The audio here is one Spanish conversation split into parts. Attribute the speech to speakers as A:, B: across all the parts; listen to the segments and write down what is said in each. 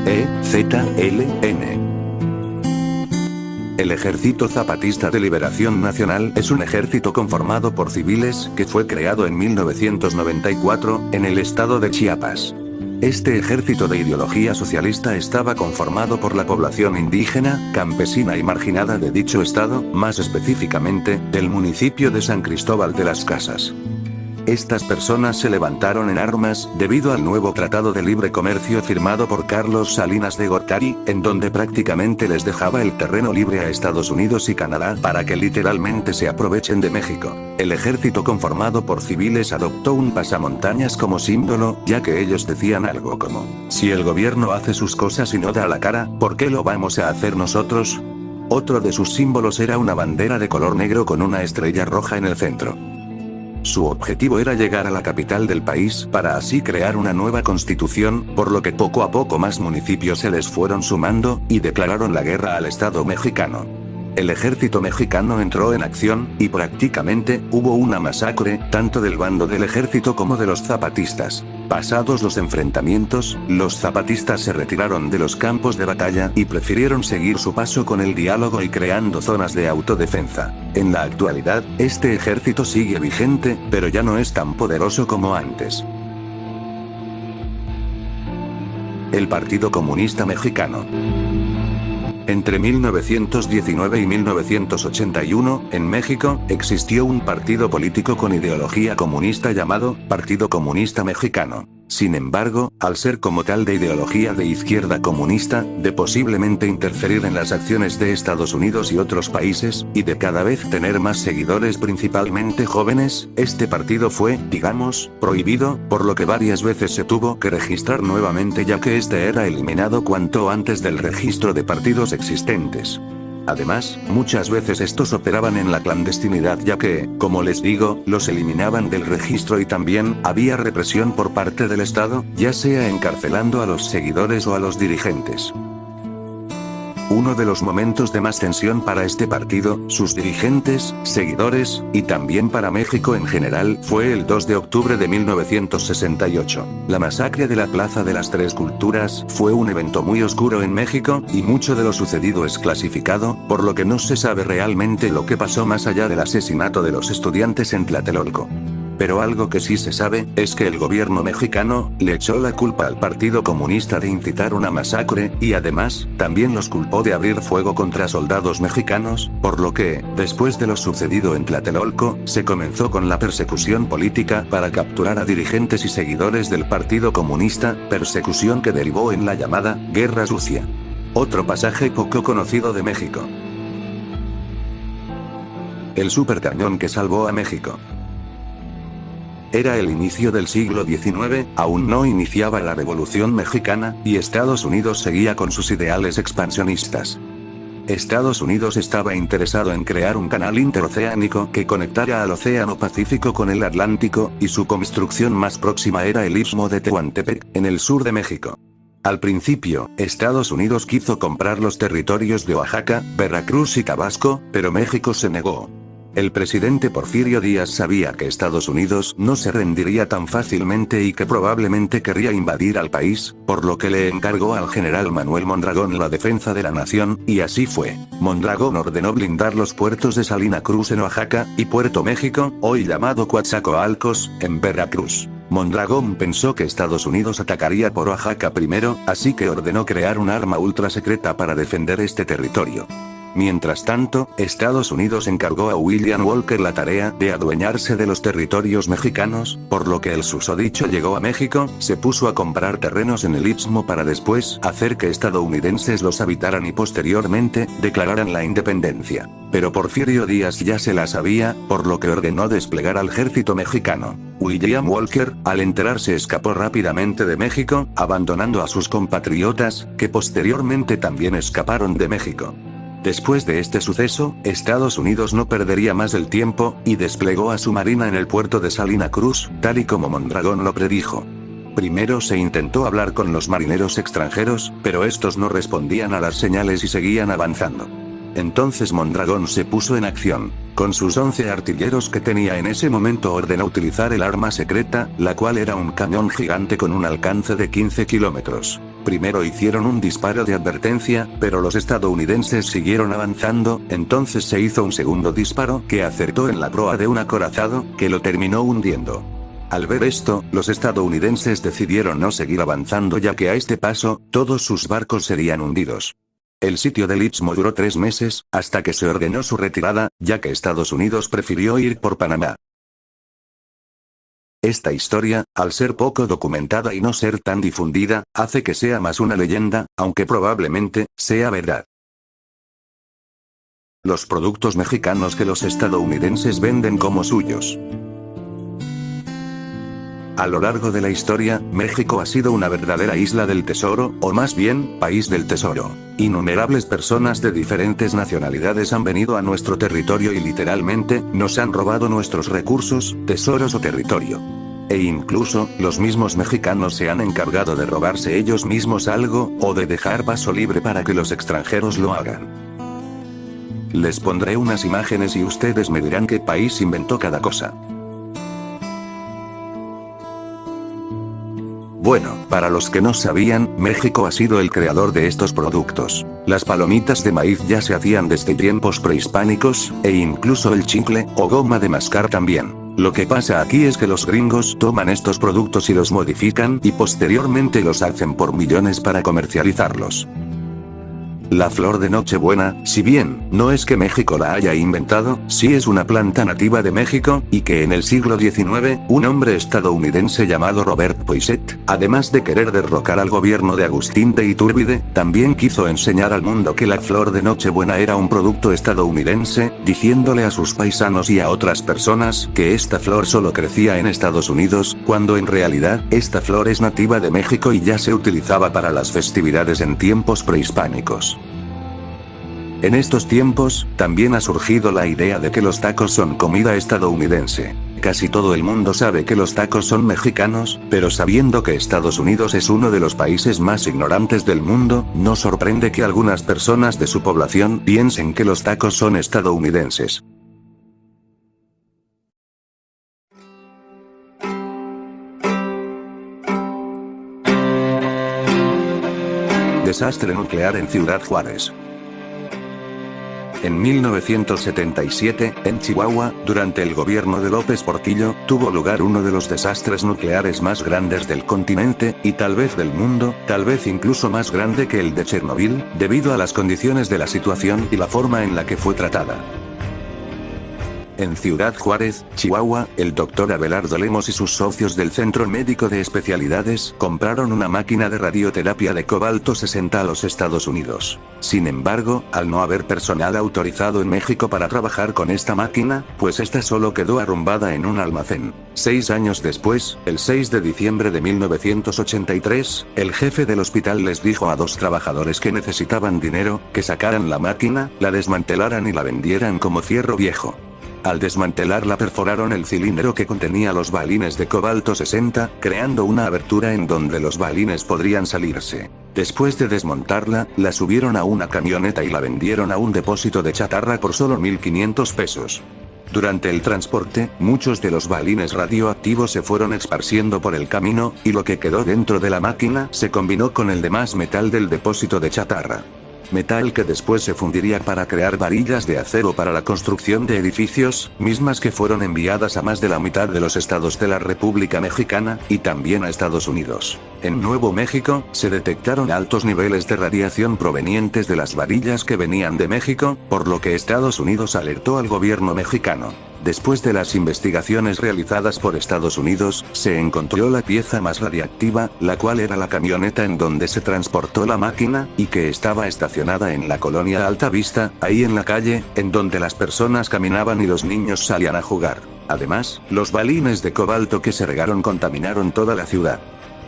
A: EZLN. El Ejército Zapatista de Liberación Nacional es un ejército conformado por civiles que fue creado en 1994, en el estado de Chiapas. Este ejército de ideología socialista estaba conformado por la población indígena, campesina y marginada de dicho estado, más específicamente, del municipio de San Cristóbal de las Casas. Estas personas se levantaron en armas, debido al nuevo Tratado de Libre Comercio firmado por Carlos Salinas de Gortari, en donde prácticamente les dejaba el terreno libre a Estados Unidos y Canadá para que literalmente se aprovechen de México. El ejército conformado por civiles adoptó un pasamontañas como símbolo, ya que ellos decían algo como: si el gobierno hace sus cosas y no da la cara, ¿por qué lo vamos a hacer nosotros? Otro de sus símbolos era una bandera de color negro con una estrella roja en el centro. Su objetivo era llegar a la capital del país para así crear una nueva constitución, por lo que poco a poco más municipios se les fueron sumando, y declararon la guerra al Estado mexicano. El ejército mexicano entró en acción, y prácticamente, hubo una masacre, tanto del bando del ejército como de los zapatistas. Pasados los enfrentamientos, los zapatistas se retiraron de los campos de batalla y prefirieron seguir su paso con el diálogo y creando zonas de autodefensa. En la actualidad, este ejército sigue vigente, pero ya no es tan poderoso como antes. El Partido Comunista Mexicano. Entre 1919 y 1981, en México, existió un partido político con ideología comunista llamado Partido Comunista Mexicano. Sin embargo, al ser como tal de ideología de izquierda comunista, de posiblemente interferir en las acciones de Estados Unidos y otros países, y de cada vez tener más seguidores principalmente jóvenes, este partido fue, digamos, prohibido, por lo que varias veces se tuvo que registrar nuevamente ya que este era eliminado cuanto antes del registro de partidos existentes. Además, muchas veces estos operaban en la clandestinidad ya que, como les digo, los eliminaban del registro y también había represión por parte del Estado, ya sea encarcelando a los seguidores o a los dirigentes. Uno de los momentos de más tensión para este partido, sus dirigentes, seguidores, y también para México en general, fue el 2 de octubre de 1968. La masacre de la Plaza de las Tres Culturas fue un evento muy oscuro en México, y mucho de lo sucedido es clasificado, por lo que no se sabe realmente lo que pasó más allá del asesinato de los estudiantes en Tlatelolco. Pero algo que sí se sabe, es que el gobierno mexicano, le echó la culpa al Partido Comunista de incitar una masacre, y además, también los culpó de abrir fuego contra soldados mexicanos, por lo que, después de lo sucedido en Tlatelolco, se comenzó con la persecución política para capturar a dirigentes y seguidores del Partido Comunista, persecución que derivó en la llamada Guerra Sucia. Otro pasaje poco conocido de México. El supercañón que salvó a México. Era el inicio del siglo XIX, aún no iniciaba la Revolución Mexicana, y Estados Unidos seguía con sus ideales expansionistas. Estados Unidos estaba interesado en crear un canal interoceánico que conectara al Océano Pacífico con el Atlántico, y su construcción más próxima era el Istmo de Tehuantepec, en el sur de México. Al principio, Estados Unidos quiso comprar los territorios de Oaxaca, Veracruz y Tabasco, pero México se negó. El presidente Porfirio Díaz sabía que Estados Unidos no se rendiría tan fácilmente y que probablemente querría invadir al país, por lo que le encargó al general Manuel Mondragón la defensa de la nación, y así fue. Mondragón ordenó blindar los puertos de Salina Cruz en Oaxaca, y Puerto México, hoy llamado Coatzacoalcos, en Veracruz. Mondragón pensó que Estados Unidos atacaría por Oaxaca primero, así que ordenó crear un arma ultra secreta para defender este territorio. Mientras tanto, Estados Unidos encargó a William Walker la tarea de adueñarse de los territorios mexicanos, por lo que el susodicho llegó a México, se puso a comprar terrenos en el Istmo para después hacer que estadounidenses los habitaran y posteriormente, declararan la independencia. Pero Porfirio Díaz ya se la sabía, por lo que ordenó desplegar al ejército mexicano. William Walker, al enterarse escapó rápidamente de México, abandonando a sus compatriotas, que posteriormente también escaparon de México. Después de este suceso, Estados Unidos no perdería más el tiempo, y desplegó a su marina en el puerto de Salina Cruz, tal y como Mondragón lo predijo. Primero se intentó hablar con los marineros extranjeros, pero estos no respondían a las señales y seguían avanzando. Entonces Mondragón se puso en acción. Con sus 11 artilleros que tenía en ese momento ordenó utilizar el arma secreta, la cual era un cañón gigante con un alcance de 15 kilómetros. Primero hicieron un disparo de advertencia, pero los estadounidenses siguieron avanzando, entonces se hizo un segundo disparo que acertó en la proa de un acorazado, que lo terminó hundiendo. Al ver esto, los estadounidenses decidieron no seguir avanzando ya que a este paso, todos sus barcos serían hundidos. El sitio del Istmo duró 3 meses, hasta que se ordenó su retirada, ya que Estados Unidos prefirió ir por Panamá. Esta historia, al ser poco documentada y no ser tan difundida, hace que sea más una leyenda, aunque probablemente sea verdad. Los productos mexicanos que los estadounidenses venden como suyos. A lo largo de la historia, México ha sido una verdadera isla del tesoro, o más bien, país del tesoro. Innumerables personas de diferentes nacionalidades han venido a nuestro territorio y literalmente, nos han robado nuestros recursos, tesoros o territorio. E incluso, los mismos mexicanos se han encargado de robarse ellos mismos algo, o de dejar paso libre para que los extranjeros lo hagan. Les pondré unas imágenes y ustedes me dirán qué país inventó cada cosa. Bueno, para los que no sabían, México ha sido el creador de estos productos. Las palomitas de maíz ya se hacían desde tiempos prehispánicos, e incluso el chicle, o goma de mascar también. Lo que pasa aquí es que los gringos toman estos productos y los modifican, y posteriormente los hacen por millones para comercializarlos. La flor de Nochebuena, si bien, no es que México la haya inventado, sí es una planta nativa de México, y que en el siglo XIX, un hombre estadounidense llamado Robert Poinsett, además de querer derrocar al gobierno de Agustín de Iturbide, también quiso enseñar al mundo que la flor de Nochebuena era un producto estadounidense, diciéndole a sus paisanos y a otras personas, que esta flor solo crecía en Estados Unidos, cuando en realidad, esta flor es nativa de México y ya se utilizaba para las festividades en tiempos prehispánicos. En estos tiempos, también ha surgido la idea de que los tacos son comida estadounidense. Casi todo el mundo sabe que los tacos son mexicanos, pero sabiendo que Estados Unidos es uno de los países más ignorantes del mundo, no sorprende que algunas personas de su población piensen que los tacos son estadounidenses. Desastre nuclear en Ciudad Juárez. En 1977, en Chihuahua, durante el gobierno de López Portillo, tuvo lugar uno de los desastres nucleares más grandes del continente, y tal vez del mundo, tal vez incluso más grande que el de Chernobyl, debido a las condiciones de la situación y la forma en la que fue tratada. En Ciudad Juárez, Chihuahua, el Dr. Abelardo Lemos y sus socios del Centro Médico de Especialidades compraron una máquina de radioterapia de cobalto 60 a los Estados Unidos. Sin embargo, al no haber personal autorizado en México para trabajar con esta máquina, pues esta solo quedó arrumbada en un almacén. 6 años después, el 6 de diciembre de 1983, el jefe del hospital les dijo a 2 trabajadores que necesitaban dinero, que sacaran la máquina, la desmantelaran y la vendieran como fierro viejo. Al desmantelarla perforaron el cilindro que contenía los balines de cobalto 60, creando una abertura en donde los balines podrían salirse. Después de desmontarla, la subieron a una camioneta y la vendieron a un depósito de chatarra por solo 1.500 pesos. Durante el transporte, muchos de los balines radioactivos se fueron esparciendo por el camino, y lo que quedó dentro de la máquina se combinó con el demás metal del depósito de chatarra. Metal que después se fundiría para crear varillas de acero para la construcción de edificios, mismas que fueron enviadas a más de la mitad de los estados de la República Mexicana, y también a Estados Unidos. En Nuevo México, se detectaron altos niveles de radiación provenientes de las varillas que venían de México, por lo que Estados Unidos alertó al gobierno mexicano. Después de las investigaciones realizadas por Estados Unidos, se encontró la pieza más radiactiva, la cual era la camioneta en donde se transportó la máquina, y que estaba estacionada en la colonia Alta Vista, ahí en la calle, en donde las personas caminaban y los niños salían a jugar. Además, los balines de cobalto que se regaron contaminaron toda la ciudad.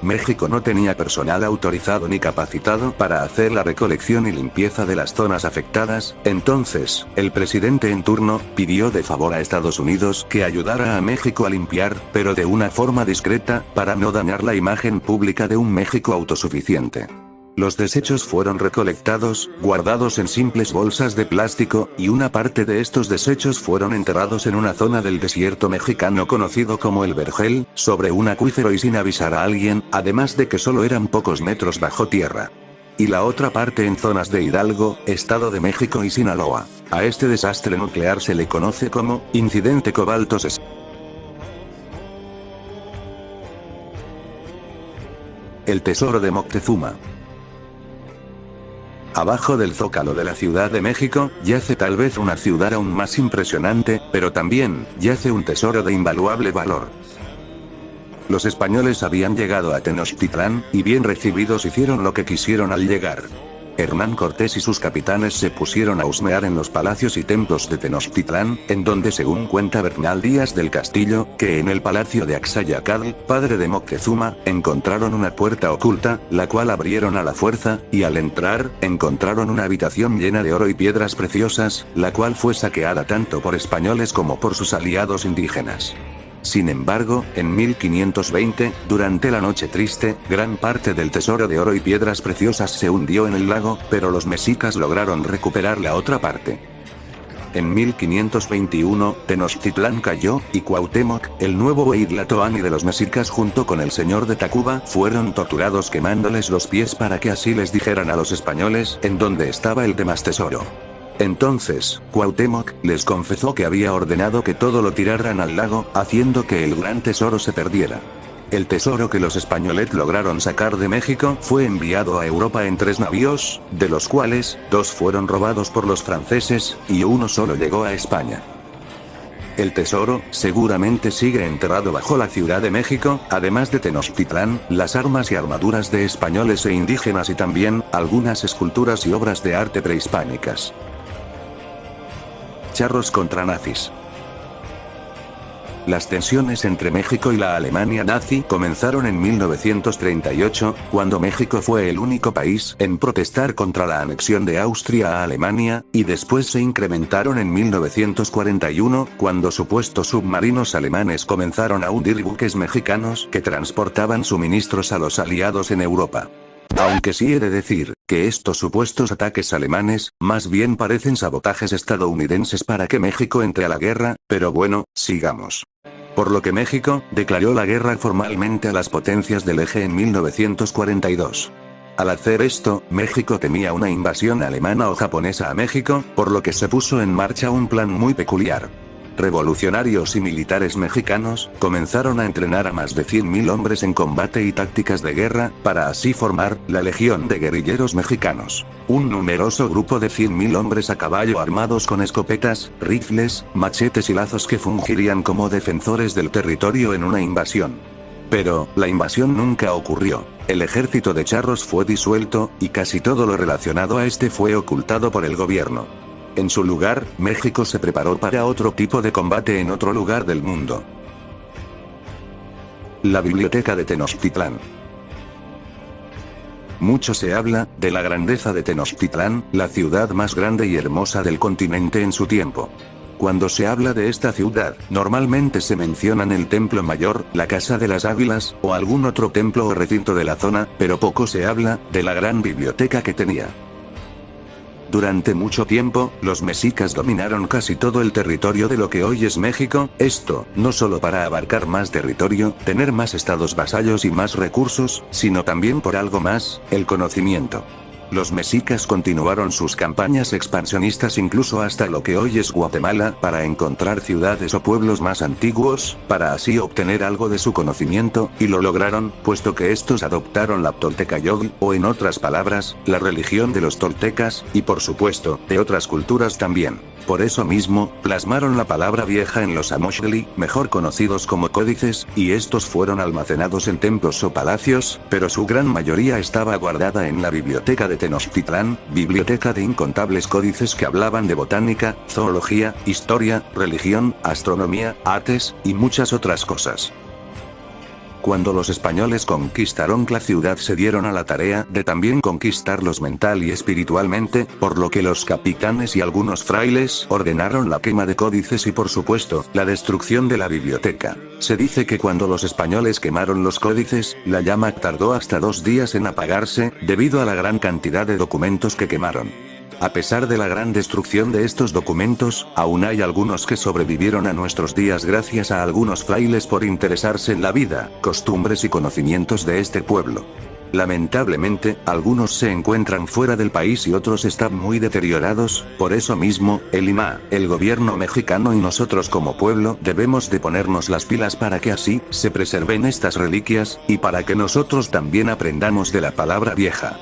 A: México no tenía personal autorizado ni capacitado para hacer la recolección y limpieza de las zonas afectadas, entonces, el presidente en turno, pidió de favor a Estados Unidos que ayudara a México a limpiar, pero de una forma discreta, para no dañar la imagen pública de un México autosuficiente. Los desechos fueron recolectados, guardados en simples bolsas de plástico, y una parte de estos desechos fueron enterrados en una zona del desierto mexicano conocido como el Vergel, sobre un acuífero y sin avisar a alguien, además de que solo eran pocos metros bajo tierra. Y la otra parte en zonas de Hidalgo, Estado de México y Sinaloa. A este desastre nuclear se le conoce como Incidente Cobalto 60. El tesoro de Moctezuma. Abajo del zócalo de la Ciudad de México, yace tal vez una ciudad aún más impresionante, pero también, yace un tesoro de invaluable valor. Los españoles habían llegado a Tenochtitlán, y bien recibidos hicieron lo que quisieron al llegar. Hernán Cortés y sus capitanes se pusieron a husmear en los palacios y templos de Tenochtitlán, en donde según cuenta Bernal Díaz del Castillo, que en el palacio de Axayacatl, padre de Moctezuma, encontraron una puerta oculta, la cual abrieron a la fuerza, y al entrar, encontraron una habitación llena de oro y piedras preciosas, la cual fue saqueada tanto por españoles como por sus aliados indígenas. Sin embargo, en 1520, durante la Noche Triste, gran parte del tesoro de oro y piedras preciosas se hundió en el lago, pero los mexicas lograron recuperar la otra parte. En 1521, Tenochtitlán cayó, y Cuauhtémoc, el nuevo Hueytlatoani de los mexicas junto con el señor de Tacuba, fueron torturados quemándoles los pies para que así les dijeran a los españoles en dónde estaba el demás tesoro. Entonces, Cuauhtémoc les confesó que había ordenado que todo lo tiraran al lago, haciendo que el gran tesoro se perdiera. El tesoro que los españoles lograron sacar de México fue enviado a Europa en 3 navíos, de los cuales, 2 fueron robados por los franceses, y uno solo llegó a España. El tesoro, seguramente sigue enterrado bajo la Ciudad de México, además de Tenochtitlán, las armas y armaduras de españoles e indígenas y también, algunas esculturas y obras de arte prehispánicas. Charros contra nazis. Las tensiones entre México y la Alemania nazi comenzaron en 1938, cuando México fue el único país en protestar contra la anexión de Austria a Alemania, y después se incrementaron en 1941, cuando supuestos submarinos alemanes comenzaron a hundir buques mexicanos que transportaban suministros a los aliados en Europa. Aunque sí he de decir, que estos supuestos ataques alemanes, más bien parecen sabotajes estadounidenses para que México entre a la guerra, pero bueno, sigamos. Por lo que México, declaró la guerra formalmente a las potencias del eje en 1942. Al hacer esto, México temía una invasión alemana o japonesa a México, por lo que se puso en marcha un plan muy peculiar. Revolucionarios y militares mexicanos, comenzaron a entrenar a más de 100.000 hombres en combate y tácticas de guerra, para así formar, la Legión de Guerrilleros Mexicanos. Un numeroso grupo de 100.000 hombres a caballo armados con escopetas, rifles, machetes y lazos que fungirían como defensores del territorio en una invasión. Pero, la invasión nunca ocurrió. El ejército de charros fue disuelto, y casi todo lo relacionado a este fue ocultado por el gobierno. En su lugar, México se preparó para otro tipo de combate en otro lugar del mundo. La Biblioteca de Tenochtitlán. Mucho se habla de la grandeza de Tenochtitlán, la ciudad más grande y hermosa del continente en su tiempo. Cuando se habla de esta ciudad, normalmente se mencionan el Templo Mayor, la Casa de las Águilas, o algún otro templo o recinto de la zona, pero poco se habla de la gran biblioteca que tenía. Durante mucho tiempo, los mexicas dominaron casi todo el territorio de lo que hoy es México, esto, no solo para abarcar más territorio, tener más estados vasallos y más recursos, sino también por algo más, el conocimiento. Los mexicas continuaron sus campañas expansionistas incluso hasta lo que hoy es Guatemala, para encontrar ciudades o pueblos más antiguos, para así obtener algo de su conocimiento, y lo lograron, puesto que estos adoptaron la Toltecayotl, o en otras palabras, la religión de los toltecas, y por supuesto, de otras culturas también. Por eso mismo, plasmaron la palabra vieja en los amoxtli, mejor conocidos como códices, y estos fueron almacenados en templos o palacios, pero su gran mayoría estaba guardada en la biblioteca de Tenochtitlán, biblioteca de incontables códices que hablaban de botánica, zoología, historia, religión, astronomía, artes, y muchas otras cosas. Cuando los españoles conquistaron la ciudad se dieron a la tarea de también conquistarlos mental y espiritualmente, por lo que los capitanes y algunos frailes ordenaron la quema de códices y por supuesto, la destrucción de la biblioteca. Se dice que cuando los españoles quemaron los códices, la llama tardó hasta 2 días en apagarse, debido a la gran cantidad de documentos que quemaron. A pesar de la gran destrucción de estos documentos, aún hay algunos que sobrevivieron a nuestros días gracias a algunos frailes por interesarse en la vida, costumbres y conocimientos de este pueblo. Lamentablemente, algunos se encuentran fuera del país y otros están muy deteriorados, por eso mismo, el IMA, el gobierno mexicano y nosotros como pueblo debemos de ponernos las pilas para que así, se preserven estas reliquias, y para que nosotros también aprendamos de la palabra vieja.